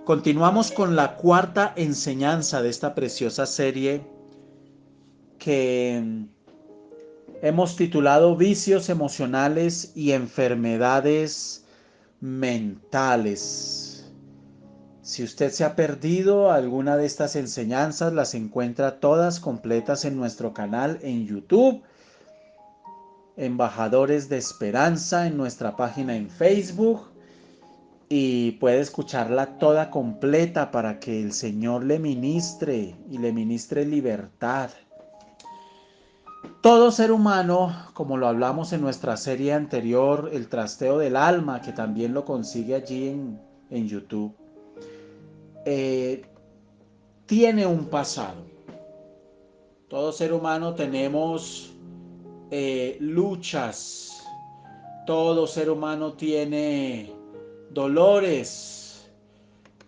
Continuamos con la cuarta enseñanza de esta preciosa serie que hemos titulado Vicios emocionales y enfermedades mentales. Si usted se ha perdido alguna de estas enseñanzas, las encuentra todas completas en nuestro canal en YouTube, Embajadores de Esperanza, en nuestra página en Facebook, y puede escucharla toda completa para que el Señor le ministre y le ministre libertad. Todo ser humano, como lo hablamos en nuestra serie anterior, El trasteo del alma, que también lo consigue allí en YouTube, eh, tiene un pasado. Todo ser humano tenemos luchas. Todo ser humano tiene dolores,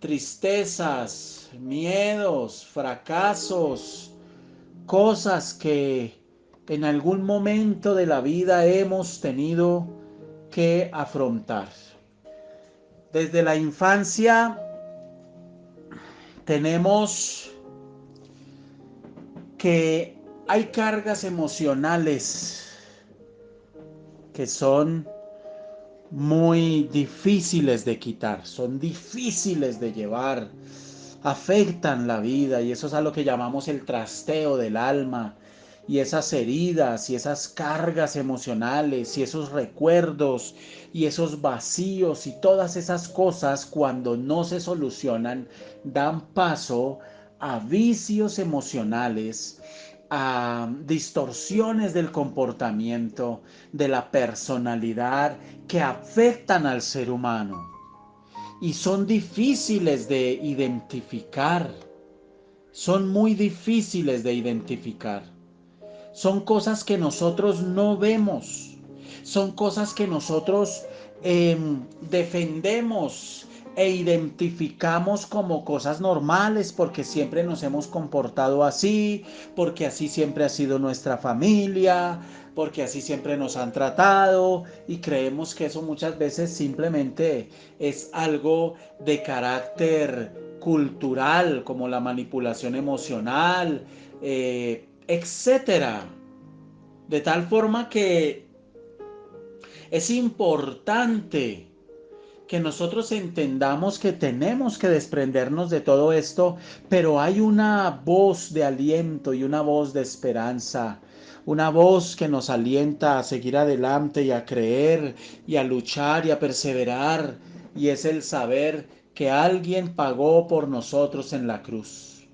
tristezas, miedos, fracasos, cosas que en algún momento de la vida hemos tenido que afrontar. Desde la infancia tenemos que hay cargas emocionales que son muy difíciles de quitar, son difíciles de llevar, afectan la vida, y eso es a lo que llamamos el trasteo del alma. Y esas heridas y esas cargas emocionales y esos recuerdos y esos vacíos y todas esas cosas, cuando no se solucionan, dan paso a vicios emocionales, a distorsiones del comportamiento, de la personalidad, que afectan al ser humano y son difíciles de identificar. Son muy difíciles de identificar. Son cosas que nosotros no vemos. Son cosas que nosotros defendemos e identificamos como cosas normales porque siempre nos hemos comportado así, porque así siempre ha sido nuestra familia, porque así siempre nos han tratado, y creemos que eso muchas veces simplemente es algo de carácter cultural, como la manipulación emocional, etcétera. De tal forma que es importante que nosotros entendamos que tenemos que desprendernos de todo esto, pero hay una voz de aliento y una voz de esperanza, una voz que nos alienta a seguir adelante y a creer y a luchar y a perseverar, y es el saber que alguien pagó por nosotros en la cruz.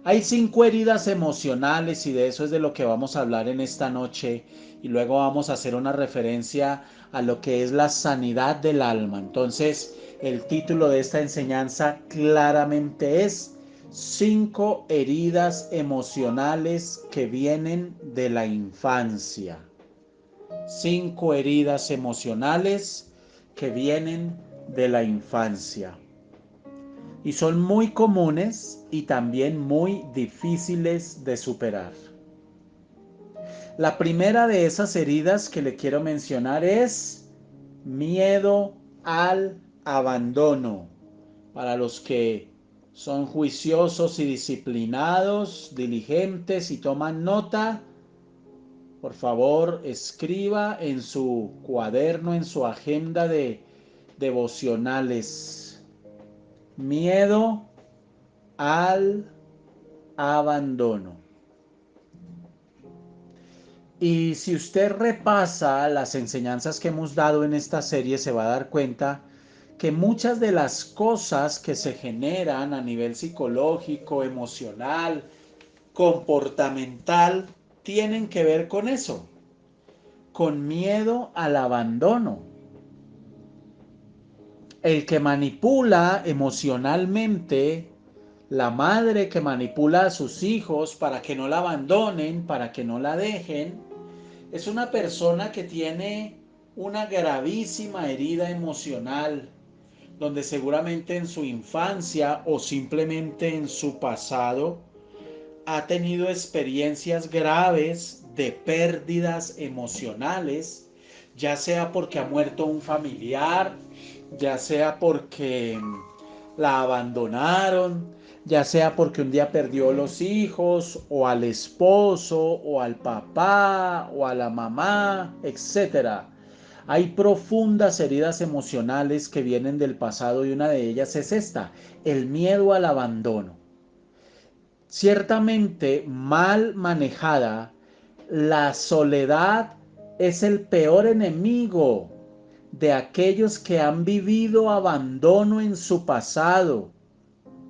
Hay 5 heridas emocionales, y de eso es de lo que vamos a hablar en esta noche, y luego vamos a hacer una referencia a lo que es la sanidad del alma. Entonces, el título de esta enseñanza claramente es 5 heridas emocionales que vienen de la infancia. 5 heridas emocionales que vienen de la infancia. Y son muy comunes y también muy difíciles de superar. La primera de esas heridas que le quiero mencionar es miedo al abandono. Para los que son juiciosos y disciplinados, diligentes y toman nota, por favor escriba en su cuaderno, en su agenda de devocionales: miedo al abandono. Y si usted repasa las enseñanzas que hemos dado en esta serie, se va a dar cuenta que muchas de las cosas que se generan a nivel psicológico, emocional, comportamental, tienen que ver con eso, con miedo al abandono. El que manipula emocionalmente, la madre que manipula a sus hijos para que no la abandonen, para que no la dejen, es una persona que tiene una gravísima herida emocional, donde seguramente en su infancia o simplemente en su pasado ha tenido experiencias graves de pérdidas emocionales, ya sea porque ha muerto un familiar, ya sea porque La abandonaron, ya sea porque un día perdió los hijos, o al esposo, o al papá, o a la mamá, etcétera. Hay profundas heridas emocionales que vienen del pasado y una de ellas es esta, el miedo al abandono. Ciertamente mal manejada, la soledad es el peor enemigo de aquellos que han vivido abandono en su pasado,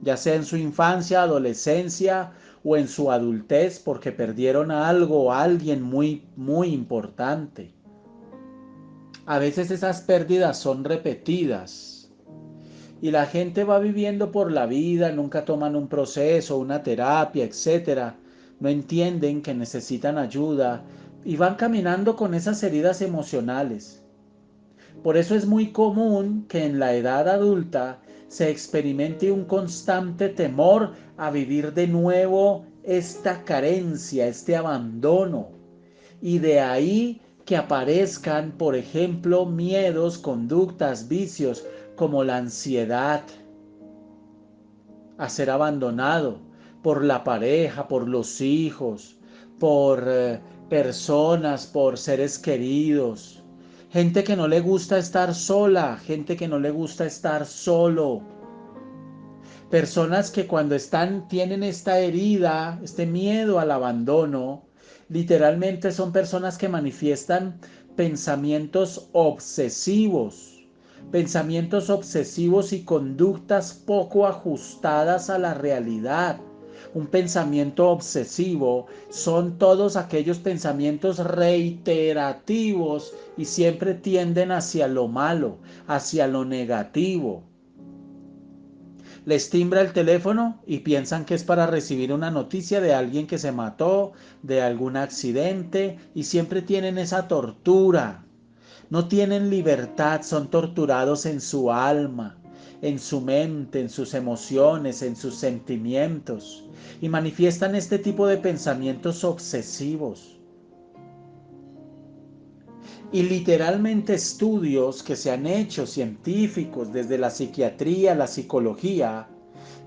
ya sea en su infancia, adolescencia o en su adultez, porque perdieron a algo o a alguien muy importante. A veces esas pérdidas son repetidas y la gente va viviendo por la vida, nunca toman un proceso, una terapia, etcétera. No entienden que necesitan ayuda y van caminando con esas heridas emocionales. Por eso es muy común que en la edad adulta se experimente un constante temor a vivir de nuevo esta carencia, este abandono. Y de ahí que aparezcan, por ejemplo, miedos, conductas, vicios, como la ansiedad a ser abandonado por la pareja, por los hijos, por personas, por seres queridos. Gente que no le gusta estar sola, gente que no le gusta estar solo. Personas que cuando tienen esta herida, este miedo al abandono, literalmente son personas que manifiestan pensamientos obsesivos y conductas poco ajustadas a la realidad. Un pensamiento obsesivo son todos aquellos pensamientos reiterativos y siempre tienden hacia lo malo, hacia lo negativo. Les timbra el teléfono y piensan que es para recibir una noticia de alguien que se mató, de algún accidente, y siempre tienen esa tortura. No tienen libertad, son torturados en su alma, en su mente, en sus emociones, en sus sentimientos, y manifiestan este tipo de pensamientos obsesivos. Y literalmente estudios que se han hecho científicos desde la psiquiatría, la psicología,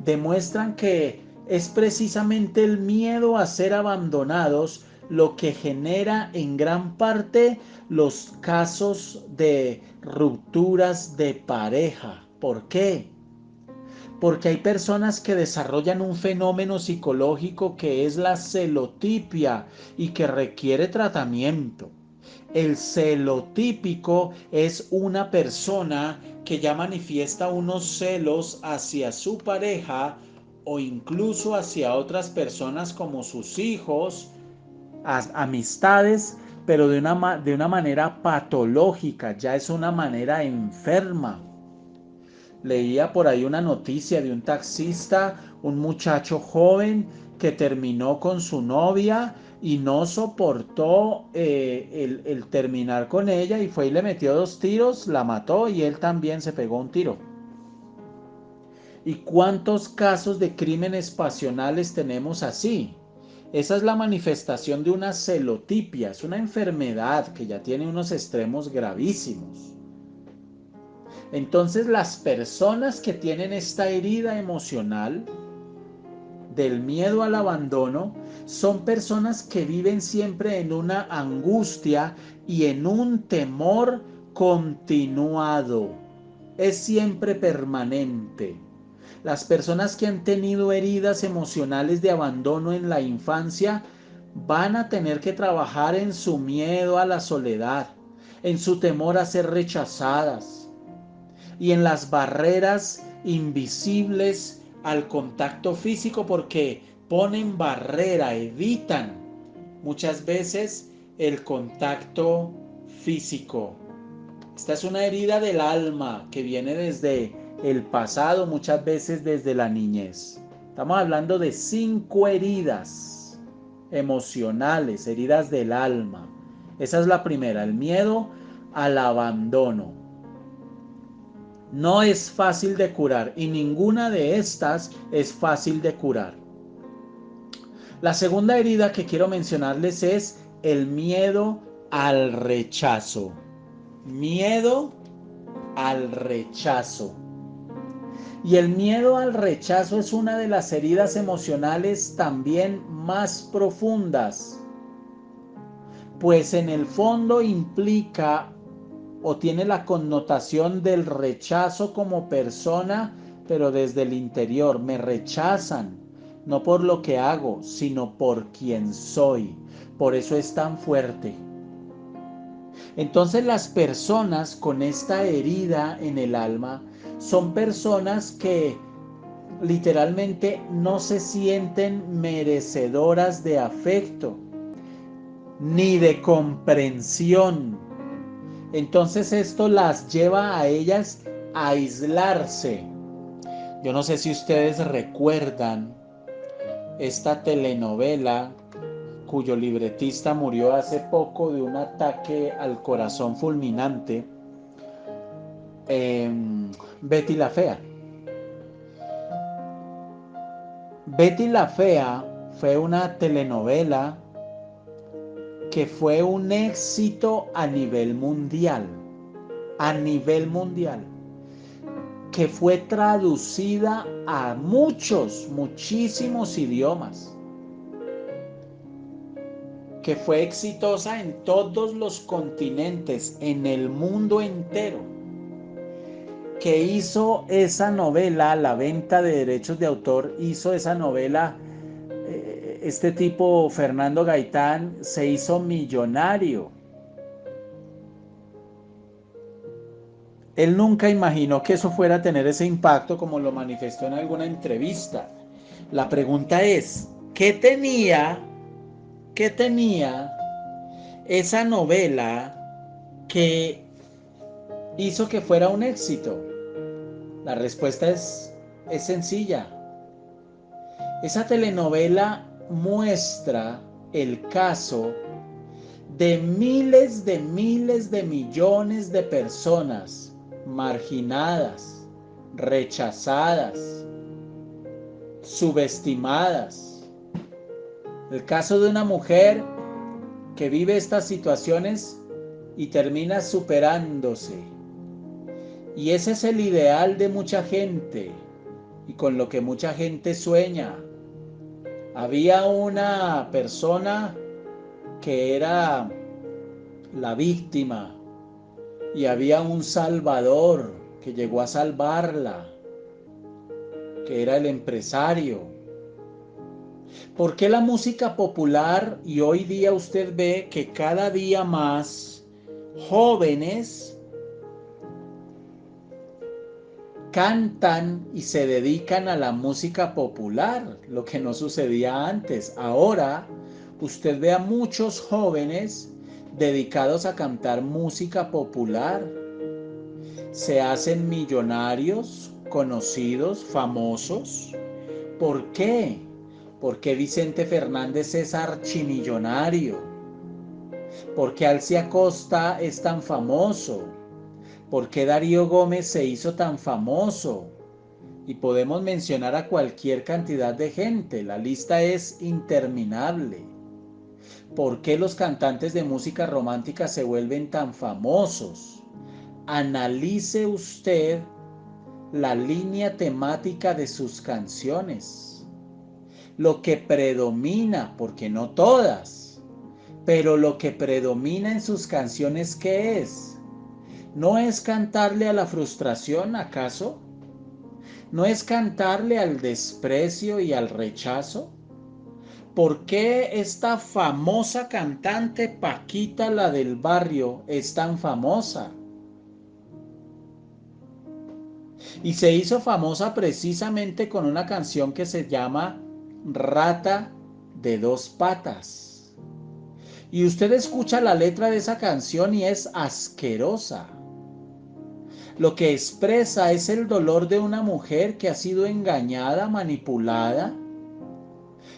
demuestran que es precisamente el miedo a ser abandonados lo que genera en gran parte los casos de rupturas de pareja. ¿Por qué? Porque hay personas que desarrollan un fenómeno psicológico que es la celotipia y que requiere tratamiento. El celotípico es una persona que ya manifiesta unos celos hacia su pareja o incluso hacia otras personas como sus hijos, amistades, pero de una manera patológica, ya es una manera enferma. Leía por ahí una noticia de un taxista, un muchacho joven que terminó con su novia y no soportó el terminar con ella y fue y le metió 2 tiros, la mató y él también se pegó un tiro. ¿Y cuántos casos de crímenes pasionales tenemos así? Esa es la manifestación de una celotipia, es una enfermedad que ya tiene unos extremos gravísimos. Entonces las personas que tienen esta herida emocional del miedo al abandono son personas que viven siempre en una angustia y en un temor continuado. Es siempre permanente. Las personas que han tenido heridas emocionales de abandono en la infancia van a tener que trabajar en su miedo a la soledad, en su temor a ser rechazadas y en las barreras invisibles al contacto físico porque ponen barrera, evitan muchas veces el contacto físico. Esta es una herida del alma que viene desde el pasado, muchas veces desde la niñez. Estamos hablando de 5 heridas emocionales, heridas del alma. Esa es la primera, el miedo al abandono. No es fácil de curar y ninguna de estas es fácil de curar. La segunda herida que quiero mencionarles es el miedo al rechazo. Miedo al rechazo. Y el miedo al rechazo es una de las heridas emocionales también más profundas, pues en el fondo implica o tiene la connotación del rechazo como persona, pero desde el interior. Me rechazan, no por lo que hago, sino por quien soy. Por eso es tan fuerte. Entonces las personas con esta herida en el alma son personas que literalmente no se sienten merecedoras de afecto ni de comprensión. Entonces esto las lleva a ellas a aislarse. Yo no sé si ustedes recuerdan esta telenovela cuyo libretista murió hace poco de un ataque al corazón fulminante, Betty la Fea. Betty la Fea fue una telenovela que fue un éxito a nivel mundial, que fue traducida a muchísimos idiomas, que fue exitosa en todos los continentes, en el mundo entero, que hizo esa novela, la venta de derechos de autor, hizo esa novela, este tipo Fernando Gaitán se hizo millonario. Él nunca imaginó que eso fuera a tener ese impacto como lo manifestó en alguna entrevista. La pregunta es, qué tenía esa novela que hizo que fuera un éxito? La respuesta es sencilla. Esa telenovela muestra el caso de miles de millones de personas marginadas, rechazadas, subestimadas. El caso de una mujer que vive estas situaciones y termina superándose. Y ese es el ideal de mucha gente y con lo que mucha gente sueña. Había una persona que era la víctima y había un salvador que llegó a salvarla, que era el empresario. ¿Por qué la música popular? Y hoy día usted ve que cada día más jóvenes cantan y se dedican a la música popular, lo que no sucedía antes. Ahora usted ve a muchos jóvenes dedicados a cantar música popular. Se hacen millonarios, conocidos, famosos. ¿Por qué? ¿Por qué Vicente Fernández es archimillonario? ¿Por qué Alcia Costa es tan famoso? ¿Por qué Darío Gómez se hizo tan famoso? Y podemos mencionar a cualquier cantidad de gente, la lista es interminable. ¿Por qué los cantantes de música romántica se vuelven tan famosos? Analice usted la línea temática de sus canciones. Lo que predomina, porque no todas, pero lo que predomina en sus canciones, ¿qué es? ¿No es cantarle a la frustración, acaso? ¿No es cantarle al desprecio y al rechazo? ¿Por qué esta famosa cantante Paquita, la del barrio, es tan famosa? Y se hizo famosa precisamente con una canción que se llama Rata de dos patas. Y usted escucha la letra de esa canción y es asquerosa. Lo que expresa es el dolor de una mujer que ha sido engañada, manipulada,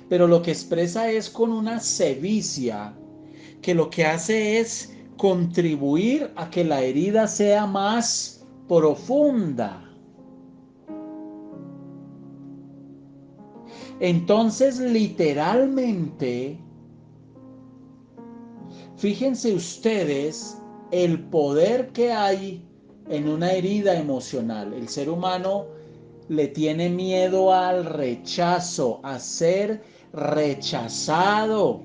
pero lo que expresa es con una sevicia que lo que hace es contribuir a que la herida sea más profunda. Entonces, literalmente, fíjense ustedes el poder que hay en una herida emocional. El ser humano le tiene miedo al rechazo, a ser rechazado.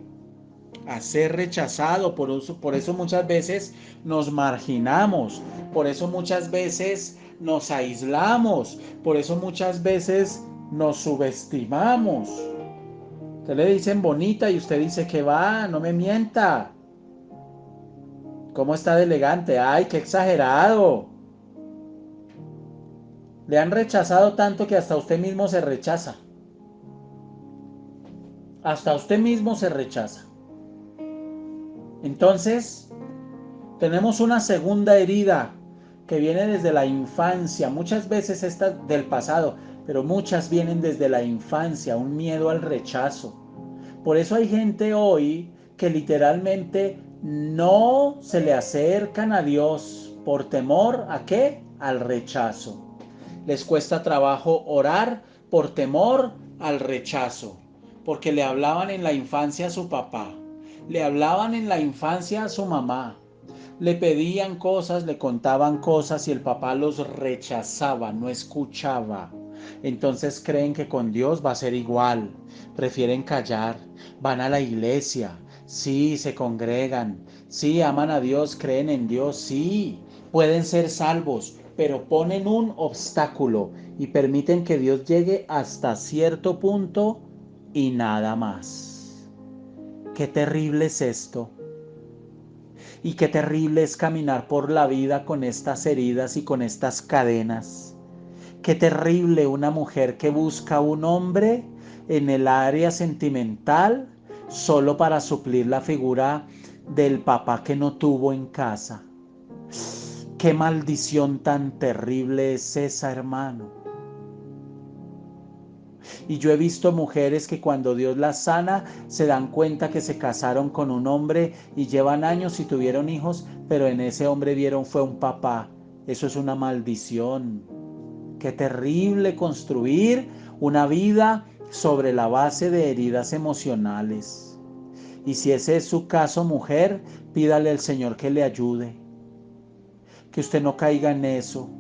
A ser rechazado. Por eso muchas veces nos marginamos, por eso muchas veces nos aislamos, por eso muchas veces nos subestimamos. Usted le dicen bonita y usted dice que va, no me mienta. ¿Cómo está de elegante? ¡Ay, qué exagerado! Le han rechazado tanto que hasta usted mismo se rechaza. Hasta usted mismo se rechaza. Entonces, tenemos una segunda herida que viene desde la infancia. Muchas veces esta del pasado, pero muchas vienen desde la infancia, un miedo al rechazo. Por eso hay gente hoy que literalmente no se le acercan a Dios por temor ¿a qué? Al rechazo. Les cuesta trabajo orar por temor al rechazo, porque le hablaban en la infancia a su papá, le hablaban en la infancia a su mamá, le pedían cosas, le contaban cosas y el papá los rechazaba, no escuchaba. Entonces creen que con Dios va a ser igual, prefieren callar, van a la iglesia, sí, se congregan, sí, aman a Dios, creen en Dios, sí, pueden ser salvos, pero ponen un obstáculo y permiten que Dios llegue hasta cierto punto y nada más. Qué terrible es esto. Y qué terrible es caminar por la vida con estas heridas y con estas cadenas. Qué terrible una mujer que busca un hombre en el área sentimental solo para suplir la figura del papá que no tuvo en casa. Qué maldición tan terrible es esa, hermano. Y yo he visto mujeres que cuando Dios las sana se dan cuenta que se casaron con un hombre y llevan años y tuvieron hijos, pero en ese hombre vieron fue un papá. Eso es una maldición. Qué terrible construir una vida sobre la base de heridas emocionales. Y si ese es su caso, mujer, pídale al Señor que le ayude. Que usted no caiga en eso.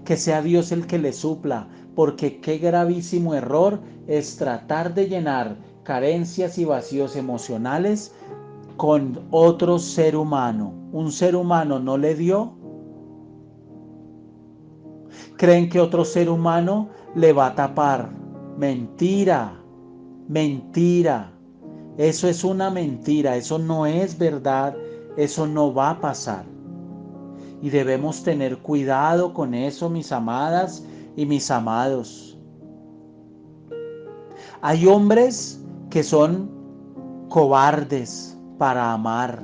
Que sea Dios el que le supla, porque qué gravísimo error es tratar de llenar carencias y vacíos emocionales con otro ser humano. Un ser humano no le dio. Creen que otro ser humano le va a tapar. Mentira, mentira. Eso es una mentira, eso no es verdad, eso no va a pasar. Y debemos tener cuidado con eso, mis amadas y mis amados. Hay hombres que son cobardes para amar.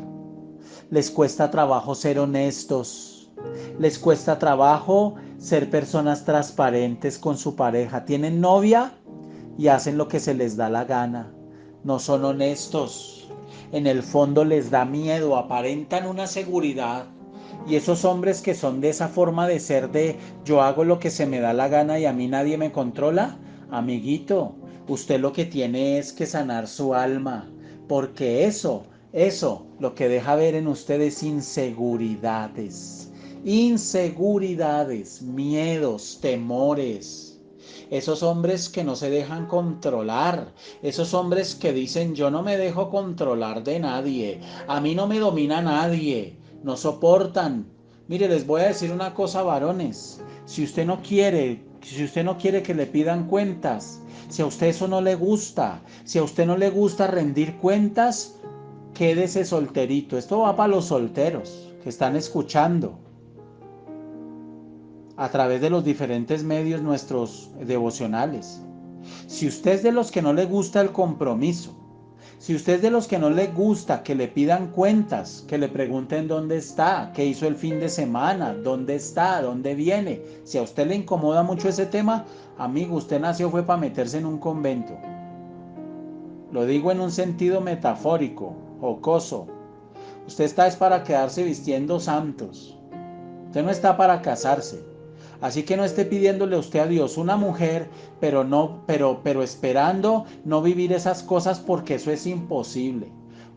Les cuesta trabajo ser honestos. Les cuesta trabajo ser personas transparentes con su pareja. Tienen novia y hacen lo que se les da la gana. No son honestos. En el fondo les da miedo, aparentan una seguridad. Y esos hombres que son de esa forma de ser de yo hago lo que se me da la gana y a mí nadie me controla, amiguito, usted lo que tiene es que sanar su alma, porque eso lo que deja ver en usted es inseguridades, inseguridades, miedos, temores. Esos hombres que no se dejan controlar, esos hombres que dicen yo no me dejo controlar de nadie, a mí no me domina nadie, no soportan. Mire, les voy a decir una cosa, varones, si usted no quiere que le pidan cuentas, si a usted eso no le gusta, si a usted no le gusta rendir cuentas, quédese solterito. Esto va para los solteros que están escuchando a través de los diferentes medios nuestros devocionales. Si usted es de los que no le gusta el compromiso, si usted es de los que no le gusta que le pidan cuentas, que le pregunten dónde está, qué hizo el fin de semana, dónde está, dónde viene, si a usted le incomoda mucho ese tema, amigo, usted nació fue para meterse en un convento. Lo digo en un sentido metafórico, jocoso. Usted está es para quedarse vistiendo santos. Usted no está para casarse. Así que no esté pidiéndole usted a Dios una mujer, pero esperando no vivir esas cosas porque eso es imposible.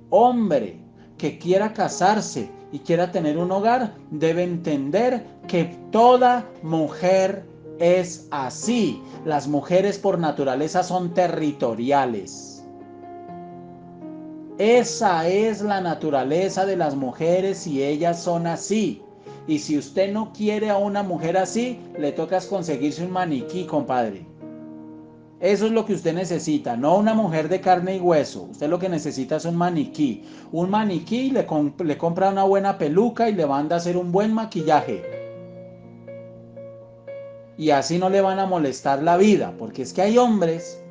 Hombre que quiera casarse y quiera tener un hogar debe entender que toda mujer es así. Las mujeres por naturaleza son territoriales. Esa es la naturaleza de las mujeres y ellas son así. Y si usted no quiere a una mujer así, le toca conseguirse un maniquí, compadre. Eso es lo que usted necesita, no una mujer de carne y hueso. Usted lo que necesita es un maniquí. Un maniquí, le compra una buena peluca y le manda a hacer un buen maquillaje. Y así no le van a molestar la vida, porque es que hay hombres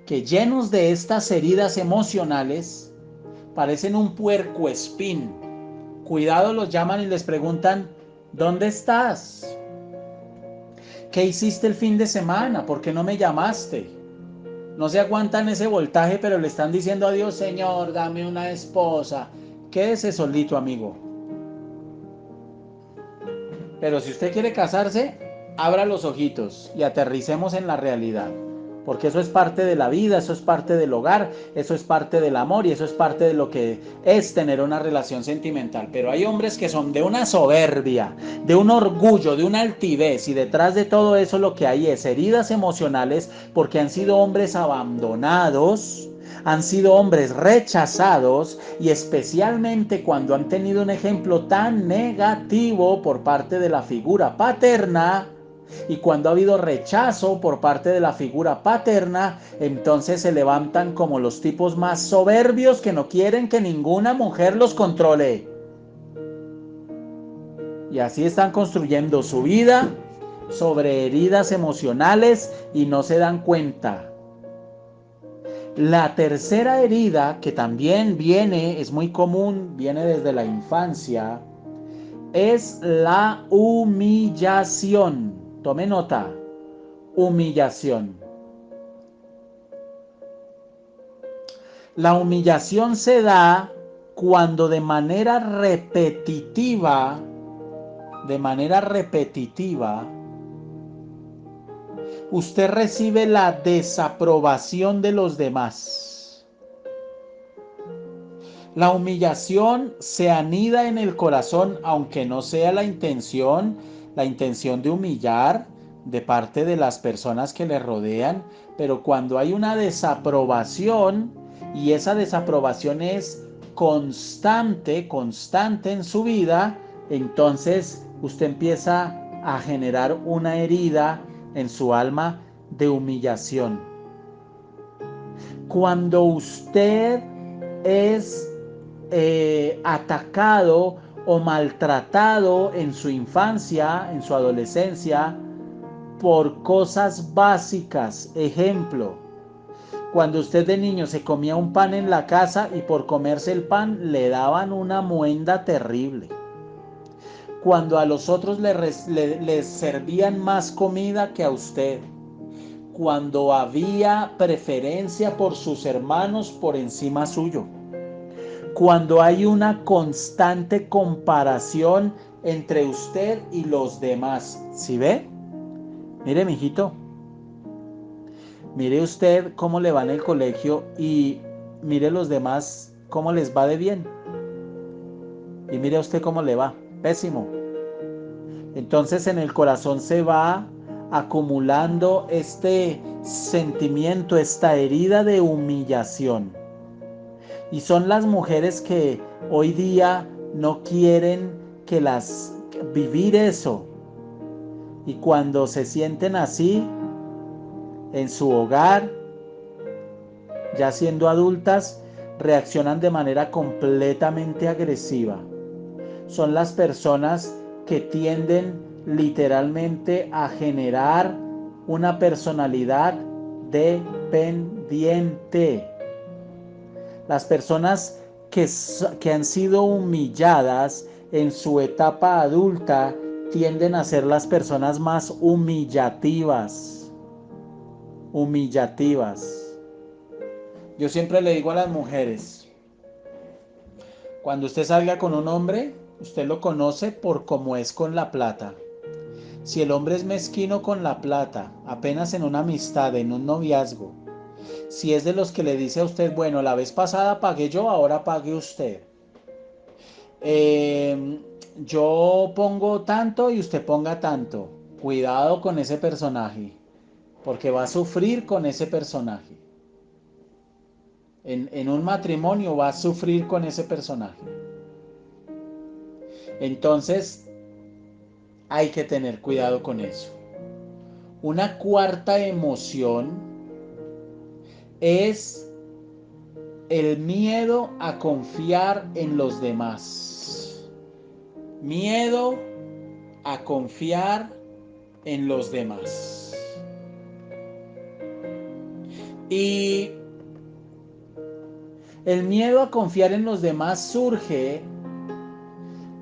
que llenos de estas heridas emocionales parecen un puercoespín. Cuidado, los llaman y les preguntan, ¿dónde estás? ¿Qué hiciste el fin de semana? ¿Por qué no me llamaste? No se aguantan ese voltaje, pero le están diciendo a Dios, Señor, dame una esposa. Quédese solito, amigo. Pero si usted quiere casarse, abra los ojitos y aterricemos en la realidad. Porque eso es parte de la vida, eso es parte del hogar, eso es parte del amor y eso es parte de lo que es tener una relación sentimental. Pero hay hombres que son de una soberbia, de un orgullo, de una altivez y detrás de todo eso lo que hay es heridas emocionales porque han sido hombres abandonados, han sido hombres rechazados y especialmente cuando han tenido un ejemplo tan negativo por parte de la figura paterna. Y cuando ha habido rechazo por parte de la figura paterna, entonces se levantan como los tipos más soberbios que no quieren que ninguna mujer los controle. Y así están construyendo su vida sobre heridas emocionales y no se dan cuenta. La tercera herida, que también viene, es muy común, viene desde la infancia, es la humillación. Tome nota. Humillación. La humillación se da cuando de manera repetitiva, usted recibe la desaprobación de los demás. La humillación se anida en el corazón, aunque no sea la intención de humillar de parte de las personas que le rodean, pero cuando hay una desaprobación y esa desaprobación es constante en su vida, entonces usted empieza a generar una herida en su alma de humillación. Cuando usted es atacado o maltratado en su infancia, en su adolescencia, por cosas básicas. Ejemplo, cuando usted de niño se comía un pan en la casa y por comerse el pan le daban una muenda terrible. Cuando a los otros les servían más comida que a usted. Cuando había preferencia por sus hermanos por encima suyo. Cuando hay una constante comparación entre usted y los demás. ¿Sí ve? Mire, mijito. Mire usted cómo le va en el colegio y mire los demás cómo les va de bien. Y mire a usted cómo le va. Pésimo. Entonces en el corazón se va acumulando este sentimiento, esta herida de humillación. Y son las mujeres que hoy día no quieren vivir eso. Y cuando se sienten así, en su hogar, ya siendo adultas, reaccionan de manera completamente agresiva. Son las personas que tienden literalmente a generar una personalidad dependiente. Las personas que han sido humilladas en su etapa adulta tienden a ser las personas más humillativas. Yo siempre le digo a las mujeres, cuando usted salga con un hombre, usted lo conoce por cómo es con la plata. Si el hombre es mezquino con la plata, apenas en una amistad, en un noviazgo, si es de los que le dice a usted, bueno, la vez pasada pagué yo, ahora pague usted. Yo pongo tanto y usted ponga tanto. cuidado con ese personaje, porque va a sufrir con ese personaje. En un matrimonio va a sufrir con ese personaje. Entonces hay que tener cuidado con eso. Una cuarta emoción es el miedo a confiar en los demás. Miedo a confiar en los demás. Y el miedo a confiar en los demás surge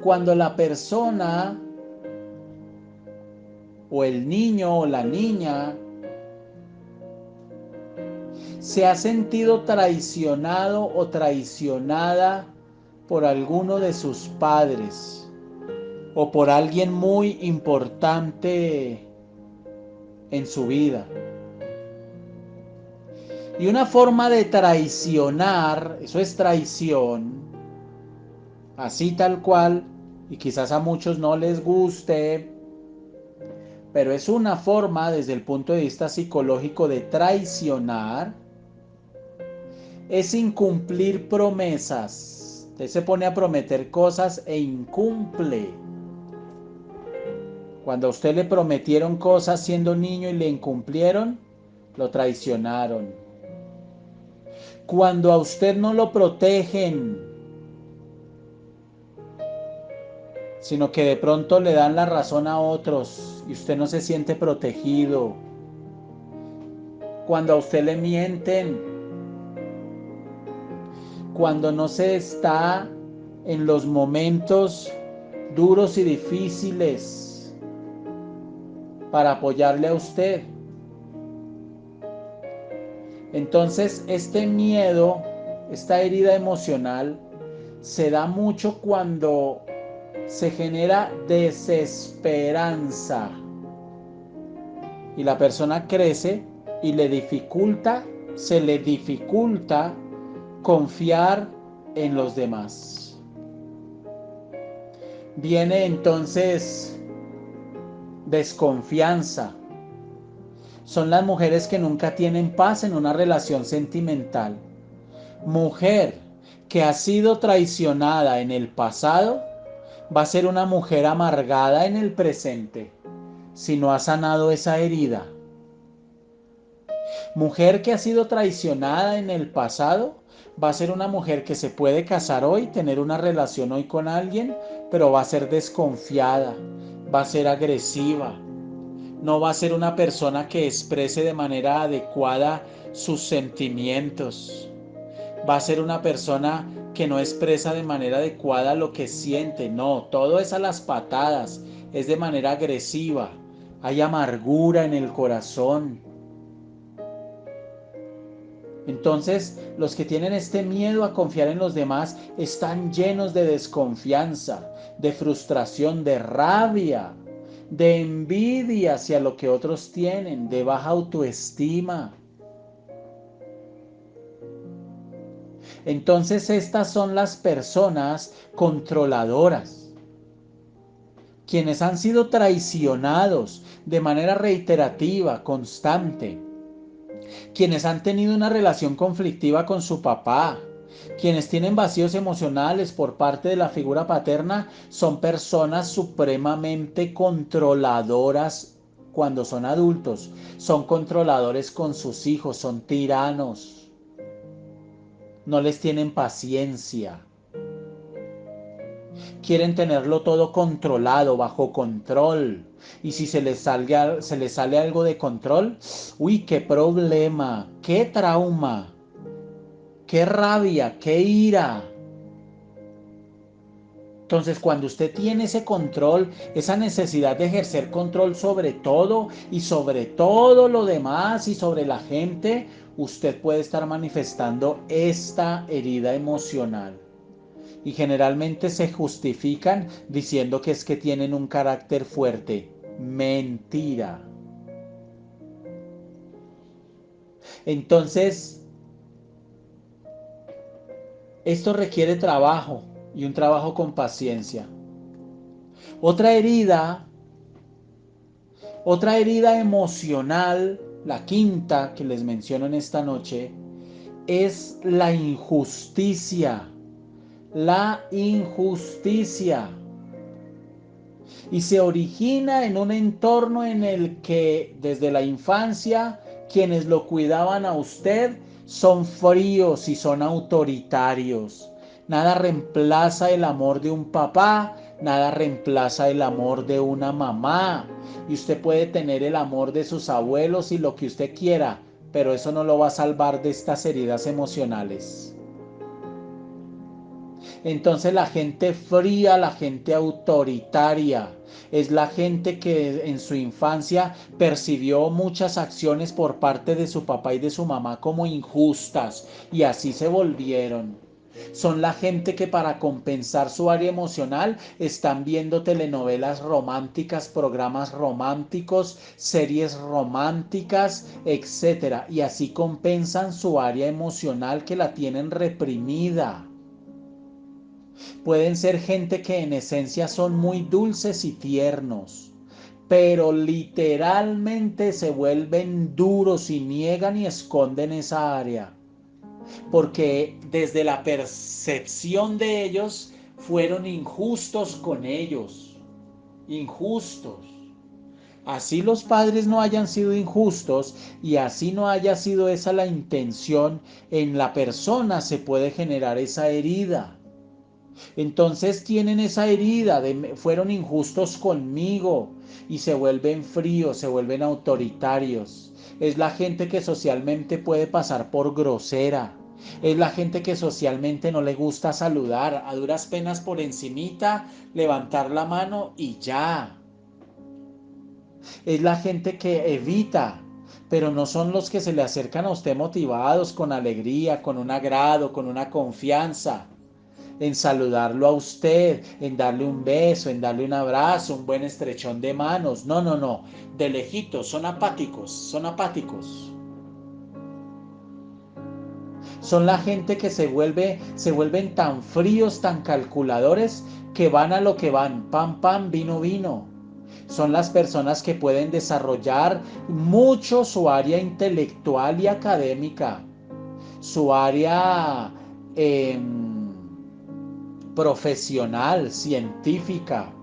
cuando la persona o el niño o la niña se ha sentido traicionado o traicionada por alguno de sus padres o por alguien muy importante en su vida. Y una forma de traicionar, eso es traición, así tal cual, y quizás a muchos no les guste, pero es una forma desde el punto de vista psicológico de traicionar, es incumplir promesas. Usted se pone a prometer cosas e incumple. Cuando a usted le prometieron cosas siendo niño y le incumplieron, lo traicionaron. Cuando a usted no lo protegen, sino que de pronto le dan la razón a otros y usted no se siente protegido. Cuando a usted le mienten, cuando no se está en los momentos duros y difíciles para apoyarle a usted. Entonces, este miedo, esta herida emocional, se da mucho cuando se genera desesperanza y la persona crece y se le dificulta confiar en los demás. Viene entonces desconfianza. Son las mujeres que nunca tienen paz en una relación sentimental. Mujer que ha sido traicionada en el pasado va a ser una mujer amargada en el presente si no ha sanado esa herida. Mujer que ha sido traicionada en el pasado va a ser una mujer que se puede casar hoy, tener una relación hoy con alguien, pero va a ser desconfiada, va a ser agresiva, no va a ser una persona que exprese de manera adecuada sus sentimientos. Va a ser una persona que no expresa de manera adecuada lo que siente. No, todo es a las patadas, es de manera agresiva. Hay amargura en el corazón. Entonces, los que tienen este miedo a confiar en los demás están llenos de desconfianza, de frustración, de rabia, de envidia hacia lo que otros tienen, de baja autoestima. Entonces, estas son las personas controladoras, quienes han sido traicionados de manera reiterativa, constante, quienes han tenido una relación conflictiva con su papá, quienes tienen vacíos emocionales por parte de la figura paterna, son personas supremamente controladoras cuando son adultos, son controladores con sus hijos, son tiranos, no les tienen paciencia. Quieren tenerlo todo controlado, bajo control. Y si se les sale algo de control, uy, qué problema, qué trauma, qué rabia, qué ira. Entonces, cuando usted tiene ese control, esa necesidad de ejercer control sobre todo y sobre todo lo demás y sobre la gente, usted puede estar manifestando esta herida emocional. Y generalmente se justifican diciendo que es que tienen un carácter fuerte. Mentira. Entonces, esto requiere trabajo y un trabajo con paciencia. Otra herida Otra herida emocional, la quinta que les menciono en esta noche, es la injusticia. La injusticia. Y se origina en un entorno en el que desde la infancia quienes lo cuidaban a usted son fríos y son autoritarios. Nada reemplaza el amor de un papá, nada reemplaza el amor de una mamá. Y usted puede tener el amor de sus abuelos y lo que usted quiera, pero eso no lo va a salvar de estas heridas emocionales. Entonces la gente fría, la gente autoritaria, es la gente que en su infancia percibió muchas acciones por parte de su papá y de su mamá como injustas y así se volvieron. Son la gente que para compensar su área emocional están viendo telenovelas románticas, programas románticos, series románticas, etcétera, y así compensan su área emocional que la tienen reprimida. Pueden ser gente que en esencia son muy dulces y tiernos, pero literalmente se vuelven duros y niegan y esconden esa área, porque desde la percepción de ellos fueron injustos con ellos, injustos. Así los padres no hayan sido injustos y así no haya sido esa la intención, en la persona se puede generar esa herida. Entonces tienen esa herida de fueron injustos conmigo y se vuelven fríos, se vuelven autoritarios. Es la gente que socialmente puede pasar por grosera. Es la gente que socialmente no le gusta saludar, a duras penas por encimita, levantar la mano y ya. Es la gente que evita, pero no son los que se le acercan a usted motivados, con alegría, con un agrado, con una confianza, en saludarlo a usted, en darle un beso, en darle un abrazo, un buen estrechón de manos. No, no, no. De lejitos, son apáticos, son apáticos. Son la gente que se vuelven tan fríos, tan calculadores, que van a lo que van. Pam, pam, vino, vino. Son las personas que pueden desarrollar mucho su área intelectual y académica, su área profesional, científica.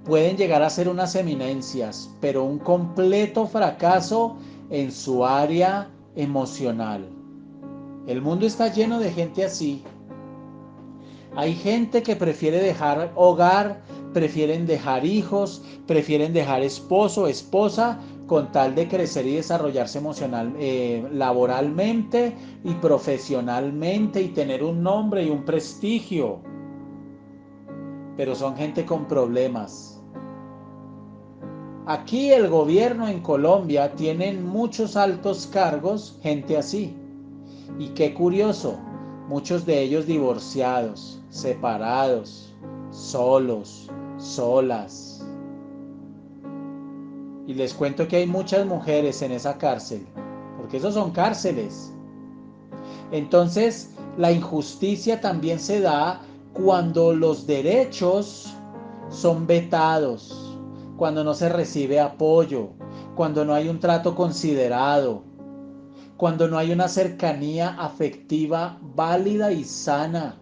Pueden llegar a ser unas eminencias, pero un completo fracaso en su área emocional. El mundo está lleno de gente así. Hay gente que prefiere dejar hogar, prefieren dejar hijos, prefieren dejar esposo, esposa, con tal de crecer y desarrollarse laboralmente y profesionalmente y tener un nombre y un prestigio. Pero son gente con problemas. Aquí el gobierno en Colombia tiene muchos altos cargos, gente así. Y qué curioso, muchos de ellos divorciados, separados, solos, solas. Y les cuento que hay muchas mujeres en esa cárcel, porque esos son cárceles. Entonces, la injusticia también se da cuando los derechos son vetados, cuando no se recibe apoyo, cuando no hay un trato considerado, cuando no hay una cercanía afectiva válida y sana,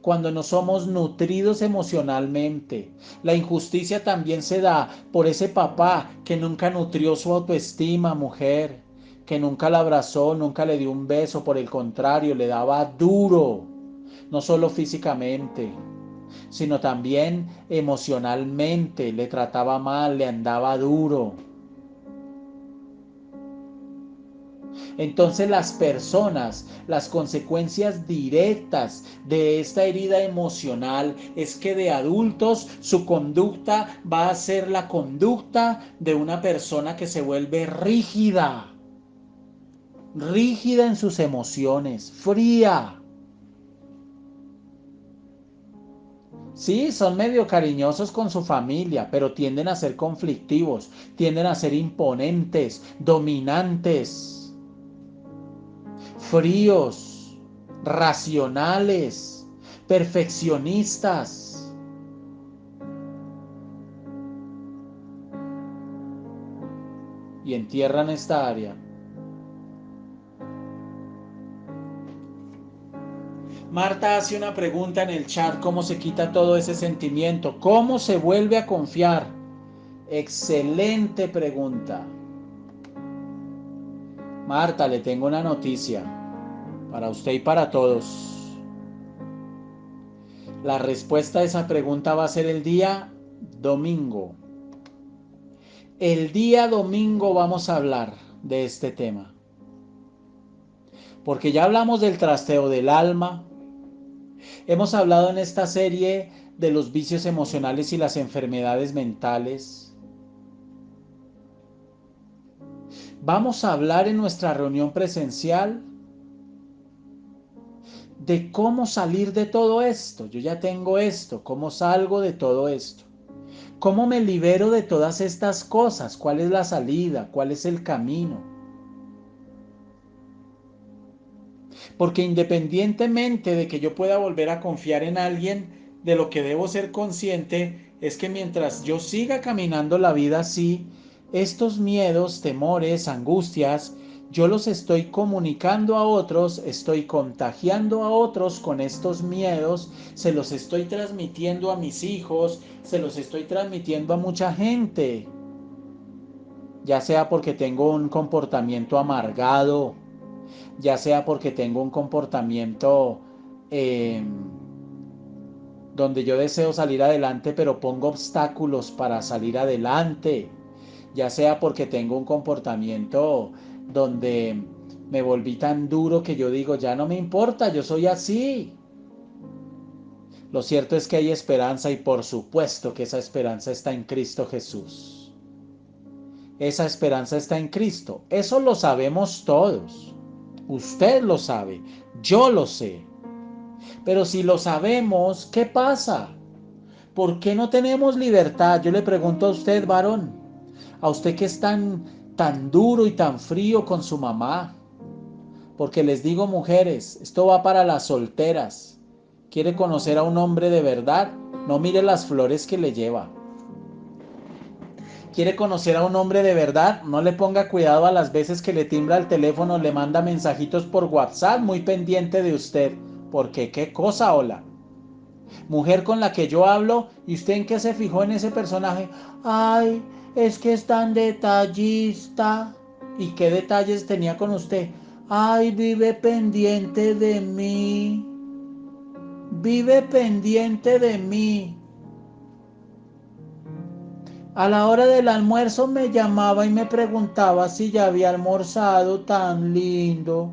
cuando no somos nutridos emocionalmente. La injusticia también se da por ese papá que nunca nutrió su autoestima, mujer, que nunca la abrazó, nunca le dio un beso, por el contrario, le daba duro, no solo físicamente, sino también emocionalmente, le trataba mal, le andaba duro. Entonces las personas, las consecuencias directas de esta herida emocional es que de adultos su conducta va a ser la conducta de una persona que se vuelve rígida, rígida en sus emociones, fría. Sí, son medio cariñosos con su familia, pero tienden a ser conflictivos, tienden a ser imponentes, dominantes, fríos, racionales, perfeccionistas. y entierran esta área. Marta hace una pregunta en el chat: ¿cómo se quita todo ese sentimiento? ¿Cómo se vuelve a confiar? Excelente pregunta. Marta, le tengo una noticia para usted y para todos. La respuesta a esa pregunta va a ser el día domingo. El día domingo vamos a hablar de este tema. Porque ya hablamos del trasteo del alma. Hemos hablado en esta serie de los vicios emocionales y las enfermedades mentales. Vamos a hablar en nuestra reunión presencial de cómo salir de todo esto. Yo ya tengo esto, ¿cómo salgo de todo esto? ¿Cómo me libero de todas estas cosas? ¿Cuál es la salida? ¿Cuál es el camino? Porque independientemente de que yo pueda volver a confiar en alguien, de lo que debo ser consciente es que mientras yo siga caminando la vida así, estos miedos, temores, angustias, yo los estoy comunicando a otros, estoy contagiando a otros con estos miedos, se los estoy transmitiendo a mis hijos, se los estoy transmitiendo a mucha gente, ya sea porque tengo un comportamiento amargado, ya sea porque tengo un comportamiento eh, donde yo deseo salir adelante, pero pongo obstáculos para salir adelante, ya sea porque tengo un comportamiento donde me volví tan duro que yo digo, ya no me importa, yo soy así. Lo cierto es que hay esperanza y por supuesto que esa esperanza está en Cristo Jesús. Esa esperanza está en Cristo. Eso lo sabemos todos. Usted lo sabe, yo lo sé. Pero si lo sabemos, ¿qué pasa? ¿Por qué no tenemos libertad? Yo le pregunto a usted, varón, a usted que es tan duro y tan frío con su mamá. Porque les digo, mujeres, esto va para las solteras. ¿Quiere conocer a un hombre de verdad? No mire las flores que le lleva. ¿Quiere conocer a un hombre de verdad? No le ponga cuidado a las veces que le timbra el teléfono, le manda mensajitos por WhatsApp, muy pendiente de usted. Porque qué cosa, hola. Mujer con la que yo hablo, ¿y usted en qué se fijó en ese personaje? Ay, es que es tan detallista. ¿Y qué detalles tenía con usted? Ay, vive pendiente de mí. Vive pendiente de mí. A la hora del almuerzo me llamaba y me preguntaba si ya había almorzado, tan lindo.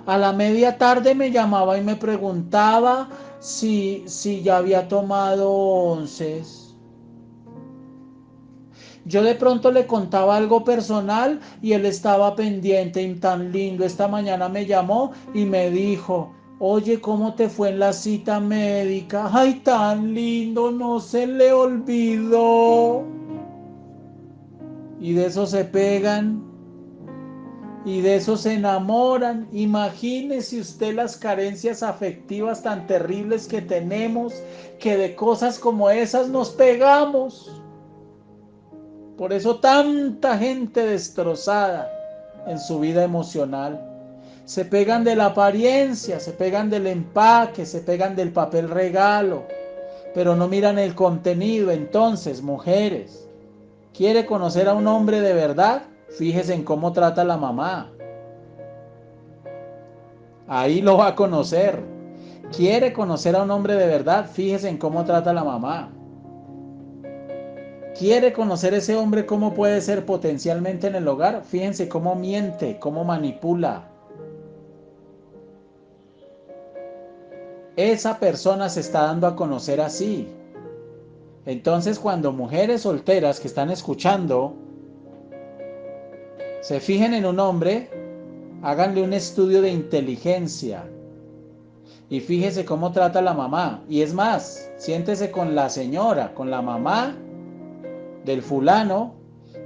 A la media tarde me llamaba y me preguntaba si ya había tomado onces. Yo de pronto le contaba algo personal y él estaba pendiente y tan lindo. Esta mañana me llamó y me dijo, oye, ¿cómo te fue en la cita médica? Ay, tan lindo, no se le olvidó. Y de eso se pegan y de eso se enamoran. Imagínese usted las carencias afectivas tan terribles que tenemos, que de cosas como esas nos pegamos. Por eso tanta gente destrozada en su vida emocional. Se pegan de la apariencia, se pegan del empaque, se pegan del papel regalo, pero no miran el contenido. Entonces, mujeres, ¿quiere conocer a un hombre de verdad? Fíjese en cómo trata a la mamá. Ahí lo va a conocer. ¿Quiere conocer a un hombre de verdad? Fíjese en cómo trata a la mamá. ¿Quiere conocer ese hombre cómo puede ser potencialmente en el hogar? Fíjense cómo miente, cómo manipula. Esa persona se está dando a conocer así. Entonces, cuando mujeres solteras que están escuchando se fijen en un hombre, háganle un estudio de inteligencia y fíjese cómo trata a la mamá. Y es más, siéntese con la señora, con la mamá del fulano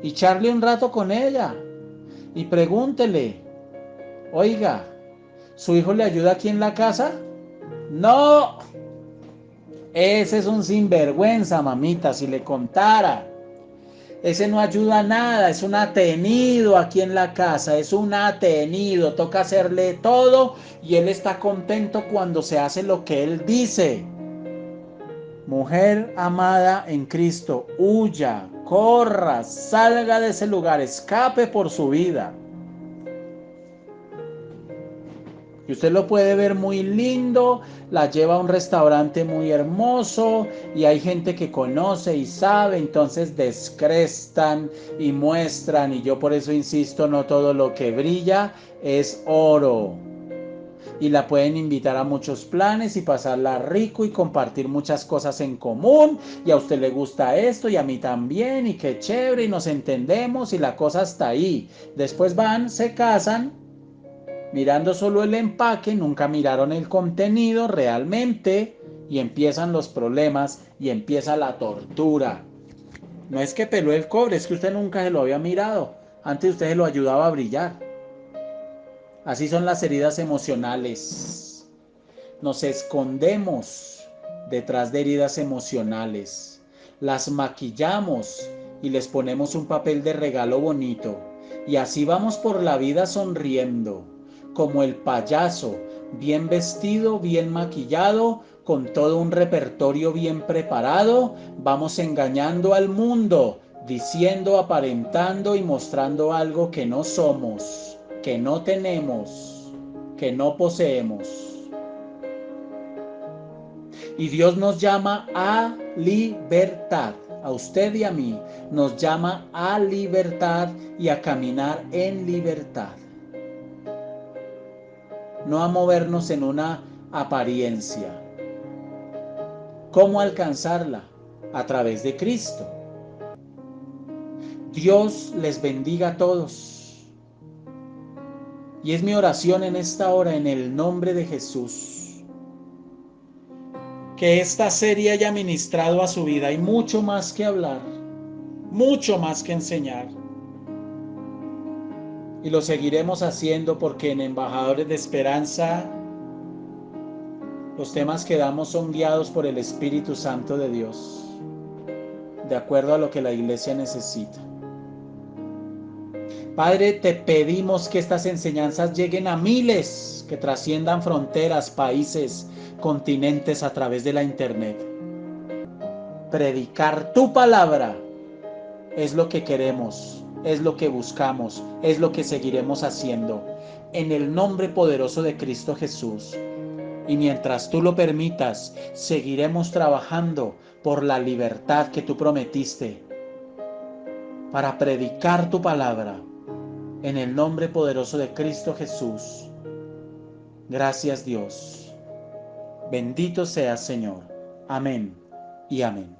y charle un rato con ella y pregúntele, oiga, ¿su hijo le ayuda aquí en la casa? No, ese es un sinvergüenza, mamita, si le contara. Ese no ayuda a nada, es un atenido aquí en la casa, es un atenido, toca hacerle todo y él está contento cuando se hace lo que él dice. Mujer amada en Cristo, huya, corra, salga de ese lugar, escape por su vida. Y usted lo puede ver muy lindo, la lleva a un restaurante muy hermoso y hay gente que conoce y sabe, entonces descrestan y muestran. Y yo por eso insisto, no todo lo que brilla es oro. Y la pueden invitar a muchos planes y pasarla rico y compartir muchas cosas en común. Y a usted le gusta esto y a mí también y qué chévere y nos entendemos y la cosa está ahí. Después van, se casan mirando solo el empaque, nunca miraron el contenido realmente y empiezan los problemas y empieza la tortura. No es que peló el cobre, es que usted nunca se lo había mirado. Antes usted se lo ayudaba a brillar. Así son las heridas emocionales. Nos escondemos detrás de heridas emocionales. Las maquillamos y les ponemos un papel de regalo bonito. Y así vamos por la vida sonriendo, como el payaso, bien vestido, bien maquillado, con todo un repertorio bien preparado, vamos engañando al mundo, diciendo, aparentando y mostrando algo que no somos, que no tenemos, que no poseemos. Y Dios nos llama a libertad, a usted y a mí, nos llama a libertad y a caminar en libertad. No a movernos en una apariencia. ¿Cómo alcanzarla? A través de Cristo. Dios les bendiga a todos. Y es mi oración en esta hora en el nombre de Jesús. Que esta serie haya ministrado a su vida. Hay mucho más que hablar, mucho más que enseñar. Y lo seguiremos haciendo porque en Embajadores de Esperanza los temas que damos son guiados por el Espíritu Santo de Dios, de acuerdo a lo que la iglesia necesita. Padre, te pedimos que estas enseñanzas lleguen a miles, que trasciendan fronteras, países, continentes a través de la internet. Predicar tu palabra es lo que queremos, es lo que buscamos, es lo que seguiremos haciendo. En el nombre poderoso de Cristo Jesús. Y mientras tú lo permitas, seguiremos trabajando por la libertad que tú prometiste para predicar tu palabra. En el nombre poderoso de Cristo Jesús. Gracias Dios. Bendito seas Señor. Amén y amén.